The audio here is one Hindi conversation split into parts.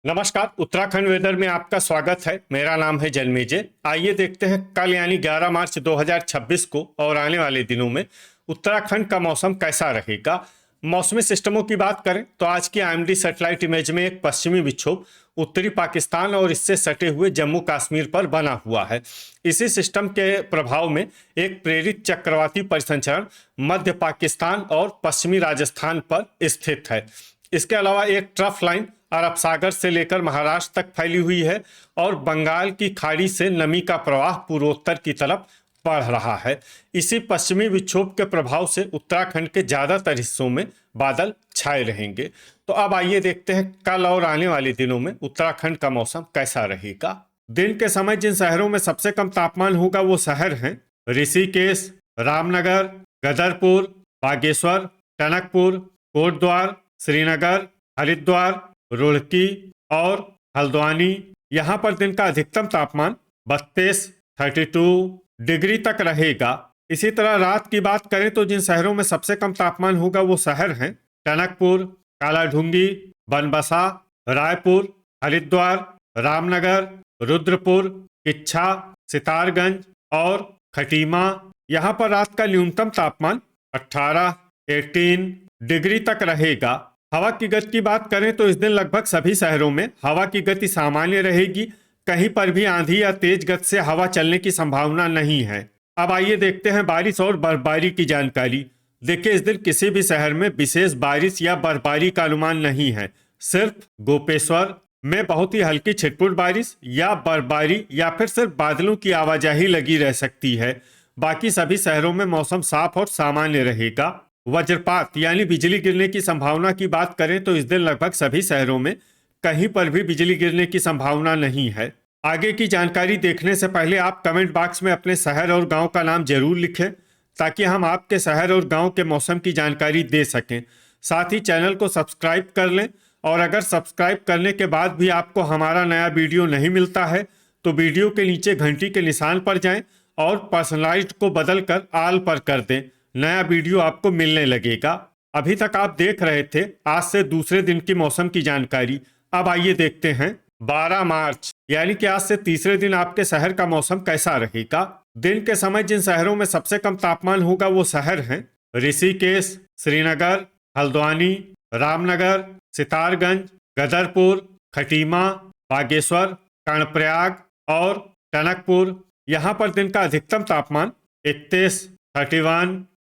नमस्कार। उत्तराखंड वेदर में आपका स्वागत है। मेरा नाम है जन्मेजय। आइए देखते हैं कल यानी 11 मार्च 2026 को और आने वाले दिनों में उत्तराखंड का मौसम कैसा रहेगा। मौसमी सिस्टमों की बात करें तो आज की आईएमडी सैटेलाइट इमेज में एक पश्चिमी विक्षोभ उत्तरी पाकिस्तान और इससे सटे हुए जम्मू कश्मीर पर बना हुआ है। इसी सिस्टम के प्रभाव में एक प्रेरित चक्रवाती परिसंचरण मध्य पाकिस्तान और पश्चिमी राजस्थान पर स्थित है। इसके अलावा एक ट्रफ लाइन अरब सागर से लेकर महाराष्ट्र तक फैली हुई है और बंगाल की खाड़ी से नमी का प्रवाह पूर्वोत्तर की तरफ बढ़ रहा है। इसी पश्चिमी विक्षोभ के प्रभाव से उत्तराखंड के ज़्यादातर हिस्सों में बादल छाए रहेंगे। तो अब आइए देखते हैं कल और आने वाले दिनों में उत्तराखंड का मौसम कैसा रहेगा। दिन के समय जिन शहरों में सबसे कम तापमान होगा वो शहर हैं ऋषिकेश, रामनगर, गदरपुर, बागेश्वर, टनकपुर, कोटद्वार, श्रीनगर, हरिद्वार, रुड़की और हल्द्वानी। यहाँ पर दिन का अधिकतम तापमान 32-32 डिग्री तक रहेगा। इसी तरह रात की बात करें तो जिन शहरों में सबसे कम तापमान होगा वो शहर हैं टनकपुर, कालाढूंगी, बनबसा, रायपुर, हरिद्वार, रामनगर, रुद्रपुर, किच्छा, सितारगंज और खटीमा। यहाँ पर रात का न्यूनतम तापमान 18 डिग्री तक रहेगा। हवा की गति की बात करें तो इस दिन लगभग सभी शहरों में हवा की गति सामान्य रहेगी। कहीं पर भी आंधी या तेज गति से हवा चलने की संभावना नहीं है। अब आइए देखते हैं बारिश और बर्फबारी की जानकारी। देखिए, इस दिन किसी भी शहर में विशेष बारिश या बर्फबारी का अनुमान नहीं है। सिर्फ गोपेश्वर में बहुत ही हल्की छिटपुट बारिश या बर्फबारी या फिर सिर्फ बादलों की आवाजाही लगी रह सकती है। बाकी सभी शहरों में मौसम साफ और सामान्य रहेगा। वज्रपात यानी बिजली गिरने की संभावना की बात करें तो इस दिन लगभग सभी शहरों में कहीं पर भी बिजली गिरने की संभावना नहीं है। आगे की जानकारी देखने से पहले आप कमेंट बॉक्स में अपने शहर और गांव का नाम जरूर लिखें ताकि हम आपके शहर और गांव के मौसम की जानकारी दे सकें। साथ ही चैनल को सब्सक्राइब कर लें और अगर सब्सक्राइब करने के बाद भी आपको हमारा नया वीडियो नहीं मिलता है तो वीडियो के नीचे घंटी के निशान पर जाएं और पर्सनलाइज्ड को बदलकर ऑल पर कर दें। नया वीडियो आपको मिलने लगेगा। अभी तक आप देख रहे थे आज से दूसरे दिन की मौसम की जानकारी। अब आइए देखते हैं 12 मार्च यानी कि आज से तीसरे दिन आपके शहर का मौसम कैसा रहेगा। दिन के समय जिन शहरों में सबसे कम तापमान होगा वो शहर हैं ऋषिकेश, श्रीनगर, हल्द्वानी, रामनगर, सितारगंज, गदरपुर, खटीमा, बागेश्वर, कर्णप्रयाग और टनकपुर। यहाँ पर दिन का अधिकतम तापमान 31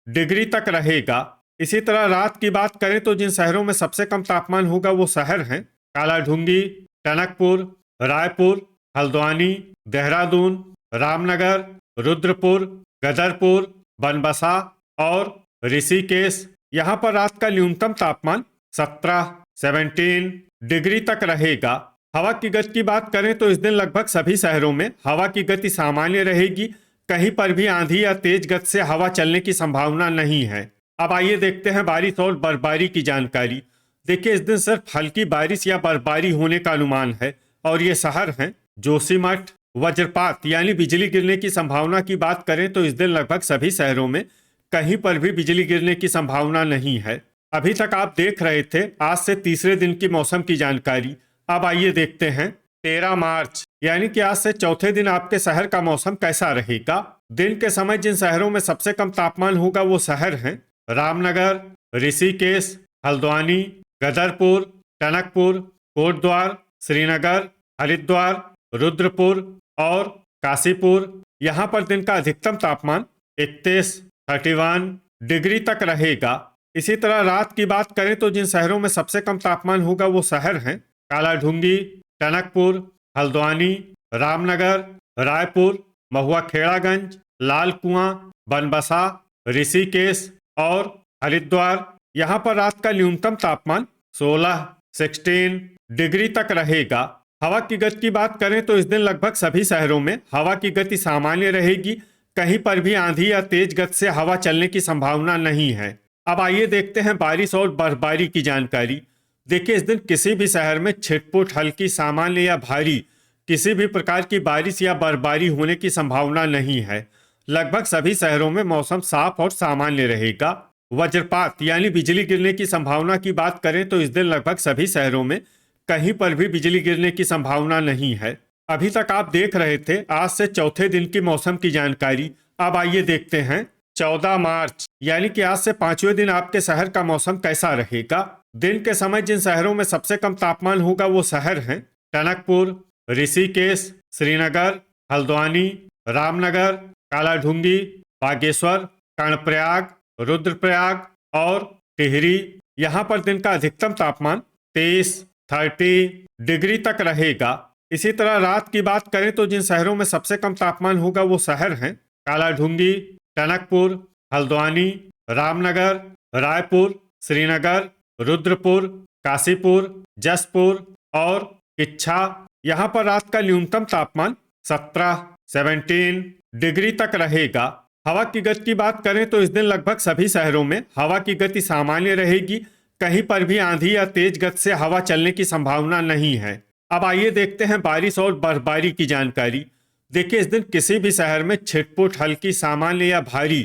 डिग्री तक रहेगा। इसी तरह रात की बात करें तो जिन शहरों में सबसे कम तापमान होगा वो शहर हैं कालाढूंगी, टनकपुर, रायपुर, हल्द्वानी, देहरादून, रामनगर, रुद्रपुर, गदरपुर, बनबसा और ऋषिकेश। यहाँ पर रात का न्यूनतम तापमान 17 डिग्री तक रहेगा। हवा की गति की बात करें तो इस दिन लगभग सभी शहरों में हवा की गति सामान्य रहेगी। कहीं पर भी आंधी या तेज गति से हवा चलने की संभावना नहीं है। अब आइए देखते हैं बारिश और बर्फबारी की जानकारी। देखिए, इस दिन सिर्फ हल्की बारिश या बर्फबारी होने का अनुमान है और ये शहर हैं जोशीमठ। वज्रपात यानी बिजली गिरने की संभावना की बात करें तो इस दिन लगभग सभी शहरों में कहीं पर भी बिजली गिरने की संभावना नहीं है। अभी तक आप देख रहे थे आज से तीसरे दिन की मौसम की जानकारी। अब आइए देखते हैं 13 मार्च यानी कि आज से चौथे दिन आपके शहर का मौसम कैसा रहेगा। दिन के समय जिन शहरों में सबसे कम तापमान होगा वो शहर हैं रामनगर, ऋषिकेश, हल्द्वानी, गदरपुर, टनकपुर, कोटद्वार, श्रीनगर, हरिद्वार, रुद्रपुर और काशीपुर। यहाँ पर दिन का अधिकतम तापमान 31 डिग्री तक रहेगा। इसी तरह रात की बात करें तो जिन शहरों में सबसे कम तापमान होगा वो शहर हैं कालाढूंगी, टनकपुर, हल्द्वानी, रामनगर, रायपुर, महुआ खेड़ागंज, लाल कुआं, बनबसा, ऋषिकेश और हरिद्वार। यहाँ पर रात का न्यूनतम तापमान 16 डिग्री तक रहेगा। हवा की गति की बात करें तो इस दिन लगभग सभी शहरों में हवा की गति सामान्य रहेगी। कहीं पर भी आंधी या तेज गति से हवा चलने की संभावना नहीं है। अब आइए देखते हैं बारिश और बर्फबारी की जानकारी। देखिए, इस दिन किसी भी शहर में छिटपुट हल्की, सामान्य या भारी किसी भी प्रकार की बारिश या बर्फबारी होने की संभावना नहीं है। लगभग सभी शहरों में मौसम साफ और सामान्य रहेगा। वज्रपात यानी बिजली गिरने की संभावना की बात करें तो इस दिन लगभग सभी शहरों में कहीं पर भी बिजली गिरने की संभावना नहीं है। अभी तक आप देख रहे थे आज से चौथे दिन की मौसम की जानकारी। अब आइए देखते हैं 14 मार्च यानी कि आज से पांचवें दिन आपके शहर का मौसम कैसा रहेगा। दिन के समय जिन शहरों में सबसे कम तापमान होगा वो शहर हैं टनकपुर, ऋषिकेश, श्रीनगर, हल्द्वानी, रामनगर, कालाढूंगी, बागेश्वर, कर्णप्रयाग, रुद्रप्रयाग और टिहरी। यहाँ पर दिन का अधिकतम तापमान 30 डिग्री तक रहेगा। इसी तरह रात की बात करें तो जिन शहरों में सबसे कम तापमान होगा वो शहर हैं कालाढूंगी, टनकपुर, हल्द्वानी, रामनगर, रायपुर, श्रीनगर, रुद्रपुर, काशीपुर, जसपुर और किच्छा। यहाँ पर रात का न्यूनतम तापमान 17 डिग्री तक रहेगा। हवा की गति की बात करें तो इस दिन लगभग सभी शहरों में हवा की गति सामान्य रहेगी। कहीं पर भी आंधी या तेज गति से हवा चलने की संभावना नहीं है। अब आइए देखते हैं बारिश और बर्फबारी की जानकारी। देखिए इस दिन किसी भी शहर में छिटपुट, हल्की, सामान्य या भारी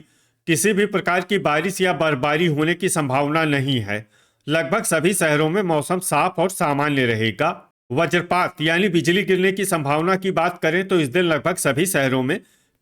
किसी भी प्रकार की बारिश या बर्फबारी होने की संभावना नहीं है। लगभग सभी शहरों में मौसम साफ और सामान्य रहेगा। वज्रपात यानी बिजली गिरने की संभावना की बात करें तो इस दिन लगभग सभी शहरों में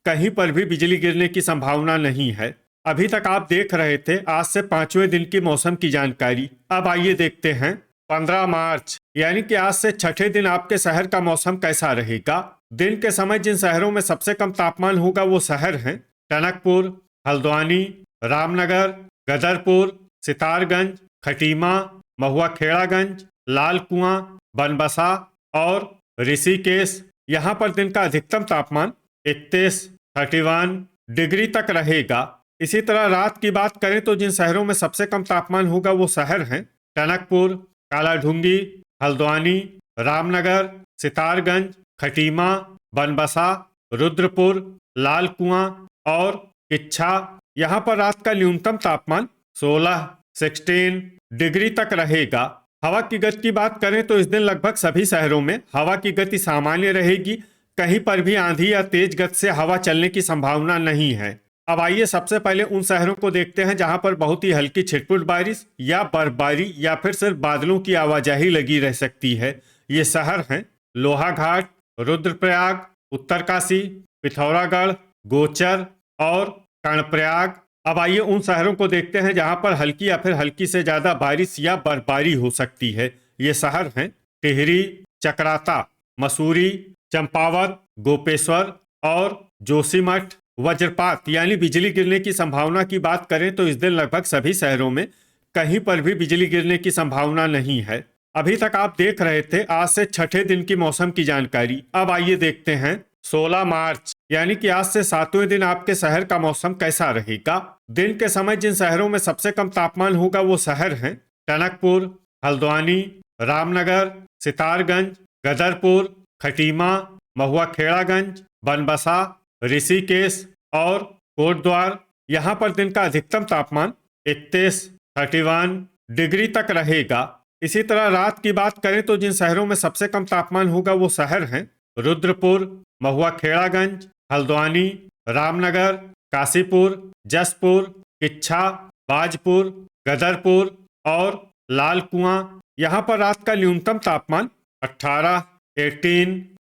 कहीं पर भी बिजली गिरने की संभावना नहीं है। अभी तक आप देख रहे थे आज से पांचवें दिन की मौसम की जानकारी। अब आइए देखते हैं 15 मार्च यानी कि आज से छठे दिन आपके शहर का मौसम कैसा रहेगा। दिन के समय जिन शहरों में सबसे कम तापमान होगा वो शहर हैं टनकपुर, हल्द्वानी, रामनगर, गदरपुर, सितारगंज, खटीमा, महुआ खेड़ागंज, लाल कुआं, बनबसा और ऋषिकेश। यहाँ पर दिन का अधिकतम तापमान 31 डिग्री तक रहेगा। इसी तरह रात की बात करें तो जिन शहरों में सबसे कम तापमान होगा वो शहर हैं टनकपुर, कालाढूंगी, हल्द्वानी, रामनगर, सितारगंज, खटीमा, बनबसा, रुद्रपुर, लाल कुआं और किच्छा। यहाँ पर रात का न्यूनतम तापमान 16 डिग्री तक रहेगा। हवा की गति की बात करें तो इस दिन लगभग सभी शहरों में हवा की गति सामान्य रहेगी। कहीं पर भी आंधी या तेज गति से हवा चलने की संभावना नहीं है। अब आइए सबसे पहले उन शहरों को देखते हैं जहां पर बहुत ही हल्की छिटपुट बारिश या बर्फबारी या फिर सिर्फ बादलों की आवाजाही लगी रह सकती है। ये शहर हैं लोहाघाट, रुद्रप्रयाग, उत्तरकाशी, पिथौरागढ़, गोचर और कर्णप्रयाग। अब आइए उन शहरों को देखते हैं जहां पर हल्की या फिर हल्की से ज्यादा बारिश या बर्फबारी हो सकती है। ये शहर हैं टिहरी, चकराता, मसूरी, चंपावत, गोपेश्वर और जोशीमठ। वज्रपात यानी बिजली गिरने की संभावना की बात करें तो इस दिन लगभग सभी शहरों में कहीं पर भी बिजली गिरने की संभावना नहीं है। अभी तक आप देख रहे थे आज से छठे दिन की मौसम की जानकारी। अब आइए देखते हैं 16 मार्च यानी कि आज से सातवें दिन आपके शहर का मौसम कैसा रहेगा। दिन के समय जिन शहरों में सबसे कम तापमान होगा वो शहर हैं टनकपुर, हल्द्वानी, रामनगर, सितारगंज, गदरपुर, खटीमा, महुआ खेड़ागंज, बनबसा, ऋषिकेश और कोटद्वार। यहाँ पर दिन का अधिकतम तापमान 31 डिग्री तक रहेगा। इसी तरह रात की बात करें तो जिन शहरों में सबसे कम तापमान होगा वो शहर हैं रुद्रपुर, महुआ खेड़ागंज, हल्द्वानी, रामनगर, काशीपुर, जसपुर, किच्छा, बाजपुर, गदरपुर और लाल कुआं। यहाँ पर रात का न्यूनतम तापमान 18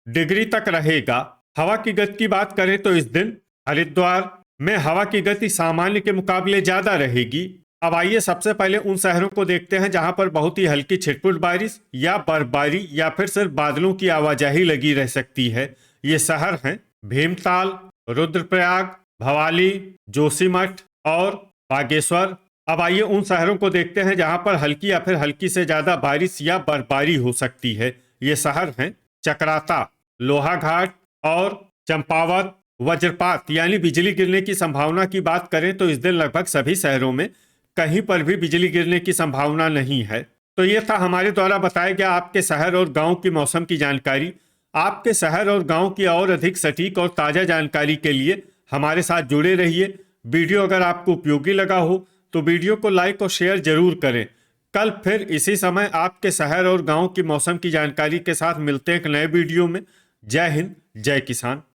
डिग्री तक रहेगा। हवा की गति की बात करें तो इस दिन हरिद्वार में हवा की गति सामान्य के मुकाबले ज्यादा रहेगी। अब आइए सबसे पहले उन शहरों को देखते हैं जहां पर बहुत ही हल्की छिटपुट बारिश या बर्फबारी या फिर सिर्फ बादलों की आवाजाही लगी रह सकती है। ये शहर हैं भीमताल, रुद्रप्रयाग, भवाली, जोशीमठ और बागेश्वर। अब आइए उन शहरों को देखते हैं जहां पर हल्की या फिर हल्की से ज्यादा बारिश या बर्फबारी हो सकती है। ये शहर हैं चकराता, लोहाघाट और चंपावत। वज्रपात यानी बिजली गिरने की संभावना की बात करें तो इस दिन लगभग सभी शहरों में कहीं पर भी बिजली गिरने की संभावना नहीं है। तो ये था हमारे द्वारा बताया गया आपके शहर और गांव की मौसम की जानकारी। आपके शहर और गांव की और अधिक सटीक और ताज़ा जानकारी के लिए हमारे साथ जुड़े रहिए। वीडियो अगर आपको उपयोगी लगा हो तो वीडियो को लाइक और शेयर जरूर करें। कल फिर इसी समय आपके शहर और गांव की मौसम की जानकारी के साथ मिलते हैं एक नए वीडियो में। जय हिंद, जय किसान।